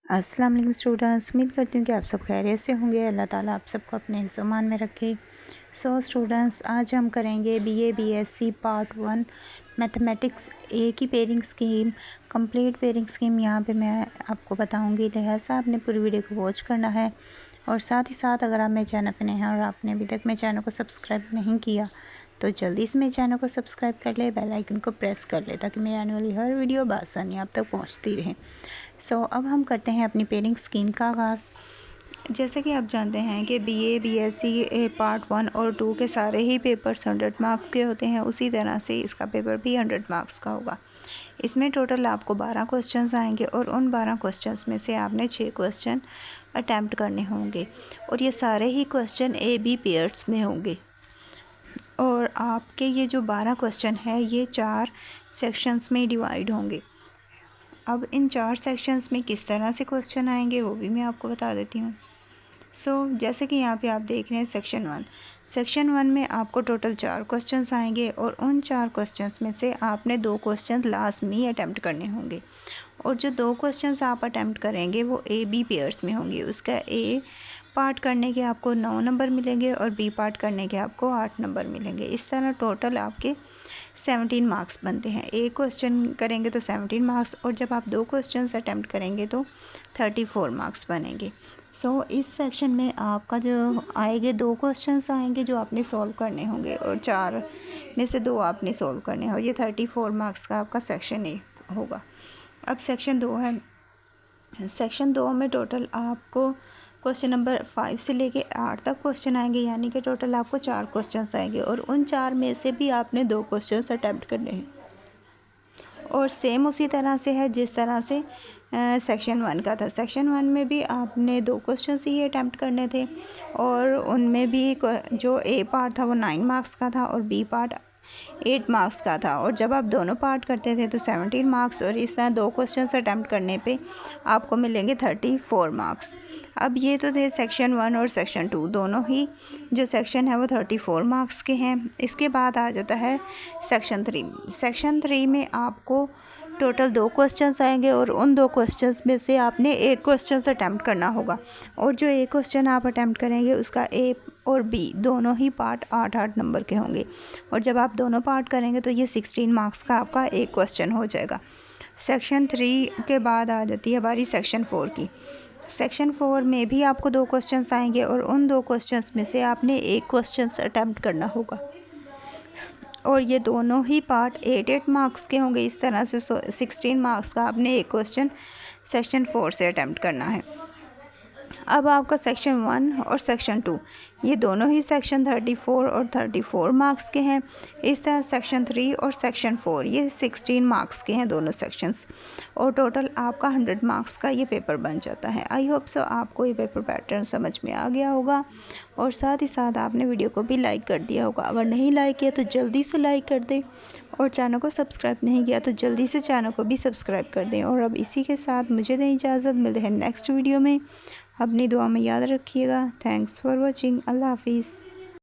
अस्सलाम वालेकुम स्टूडेंट्स, उम्मीद करती हूँ कि आप सब खैरियत से होंगे। अल्लाह ताला आप सबको अपने हिफ्ज़-ओ-मान में रखे। स्टूडेंट्स, आज हम करेंगे बीए बीएससी पार्ट 1 मैथमेटिक्स ए की pairing scheme, complete pairing scheme यहाँ पे मैं आपको बताऊँगी। लिहाजा आपने पूरी वीडियो को वॉच करना है। और साथ ही साथ अगर आप मेरे चैनल पर नए हैं और आपने अभी तक मेरे चैनल को सब्सक्राइब नहीं किया तो जल्दी से मेरे चैनल को सब्सक्राइब कर ले, बेल आइकन को प्रेस कर ले ताकि मेरी आने वाली हर वीडियो बआसानी आप तक पहुँचती रहे। अब हम करते हैं अपनी पेयरिंग स्कीम का आगाज़। जैसे कि आप जानते हैं कि बीए बीएससी पार्ट 1 और 2 के सारे ही पेपर्स 100 मार्क्स के होते हैं, उसी तरह से इसका पेपर भी 100 मार्क्स का होगा। इसमें टोटल आपको 12 क्वेश्चंस आएंगे और उन 12 क्वेश्चंस में से आपने 6 क्वेश्चन अटैम्प्ट करने होंगे और ये सारे ही क्वेश्चन ए बी पेयर्स में होंगे। और आपके ये जो 12 क्वेश्चन है ये 4 सेक्शंस में डिवाइड होंगे। अब इन 4 सेक्शंस में किस तरह से क्वेश्चन आएंगे वो भी मैं आपको बता देती हूँ। जैसे कि यहाँ पे आप देख रहे हैं सेक्शन 1 में आपको टोटल 4 क्वेश्चंस आएंगे और उन 4 क्वेश्चंस में से आपने 2 क्वेश्चंस लास्ट में अटैम्प्ट करने होंगे। और जो 2 क्वेश्चंस आप अटैम्प्ट करेंगे वो ए बी पेयर्स में होंगे। उसका ए पार्ट करने के आपको 9 नंबर मिलेंगे और बी पार्ट करने के आपको 8 नंबर मिलेंगे। इस तरह टोटल आपके 17 मार्क्स बनते हैं। एक क्वेश्चन करेंगे तो 17 मार्क्स और जब आप 2 क्वेश्चंस अटैम्प्ट करेंगे तो 34 मार्क्स बनेंगे। इस सेक्शन में आपका जो आएंगे 2 क्वेश्चंस आएंगे जो आपने सॉल्व करने होंगे और 4 में से 2 आपने सॉल्व करने होंगे। ये 34 मार्क्स का आपका सेक्शन ए होगा। अब सेक्शन 2 है। सेक्शन 2 में टोटल आपको क्वेश्चन नंबर 5 से लेके 8 तक क्वेश्चन आएंगे, यानी कि टोटल आपको 4 क्वेश्चंस आएंगे और उन 4 में से भी आपने 2 क्वेश्चंस अटैम्प्ट करने हैं। और सेम उसी तरह से है जिस तरह से सेक्शन 1 का था। सेक्शन 1 में भी आपने 2 क्वेश्चंस ही अटैम्प्ट करने थे और उनमें भी जो ए पार्ट था वो 9 मार्क्स का था और बी पार्ट 8 मार्क्स का था। और जब आप दोनों पार्ट करते थे तो 17 मार्क्स और इस तरह 2 क्वेश्चंस अटैम्प्ट करने पे आपको मिलेंगे 34 मार्क्स। अब ये तो थे सेक्शन 1 और सेक्शन 2, दोनों ही जो सेक्शन है वो 34 मार्क्स के हैं। इसके बाद आ जाता है सेक्शन 3। सेक्शन 3 में आपको टोटल 2 क्वेश्चंस आएंगे और उन 2 क्वेश्चंस में से आपने एक क्वेश्चन अटैम्प्ट करना होगा और जो एक क्वेश्चन आप अटैम्प्ट करेंगे उसका ए और बी दोनों ही पार्ट 8-8 नंबर के होंगे और जब आप दोनों पार्ट करेंगे तो ये 16 मार्क्स का आपका एक क्वेश्चन हो जाएगा। सेक्शन 3 के बाद आ जाती है बारी सेक्शन 4 की। सेक्शन 4 में भी आपको 2 क्वेश्चंस आएंगे और उन 2 क्वेश्चंस में से आपने एक क्वेश्चन अटैम्प्ट करना होगा और ये दोनों ही पार्ट 8-8 मार्क्स के होंगे। इस तरह से 16 मार्क्स का आपने एक क्वेश्चन सेक्शन 4 से अटैम्प्ट करना है। अब आपका सेक्शन 1 और सेक्शन 2 ये दोनों ही सेक्शन 34 और 34 मार्क्स के हैं। इस तरह सेक्शन 3 और सेक्शन 4 ये 16 मार्क्स के हैं दोनों सेक्शंस और टोटल आपका 100 मार्क्स का ये पेपर बन जाता है। आई होप सो आपको ये पेपर पैटर्न समझ में आ गया होगा और साथ ही साथ आपने वीडियो को भी लाइक कर दिया होगा। अगर नहीं लाइक किया तो जल्दी से लाइक कर दें और चैनल को सब्सक्राइब नहीं किया तो जल्दी से चैनल को भी सब्सक्राइब कर दें। और अब इसी के साथ मुझे दें इजाज़त, मिलते हैं नेक्स्ट वीडियो में। अपनी दुआ में याद रखिएगा। Thanks for watching. अल्लाह हाफिज़।